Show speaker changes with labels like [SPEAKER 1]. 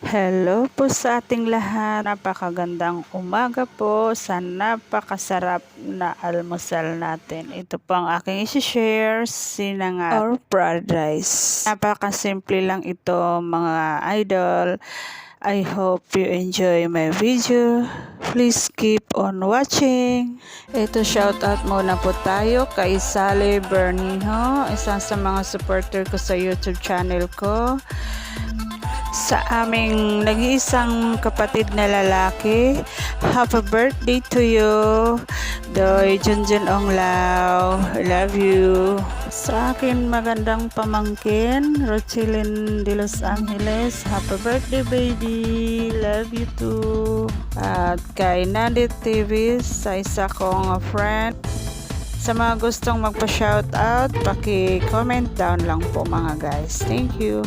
[SPEAKER 1] Hello po sa ating lahat. Napakagandang umaga po sa napakasarap na almusal natin. Ito po ang aking isi-share, sinangag or fried rice. Napakasimple lang ito mga idol. I hope you enjoy my video. Please keep on watching. Ito, shout out muna po tayo kay Sally Bernijo, isang sa mga supporter ko sa YouTube channel ko. Sa aming nag-iisang kapatid na lalaki, happy birthday to you, Doy Junjun Onglao, love you. Sa akin magandang pamangkin, Rochelin de Los Angeles, happy birthday baby, love you too. At kay Nandit TV, sa isa kong friend. Sa mga gustong magpa-shoutout, paki-comment down lang po mga guys. Thank you.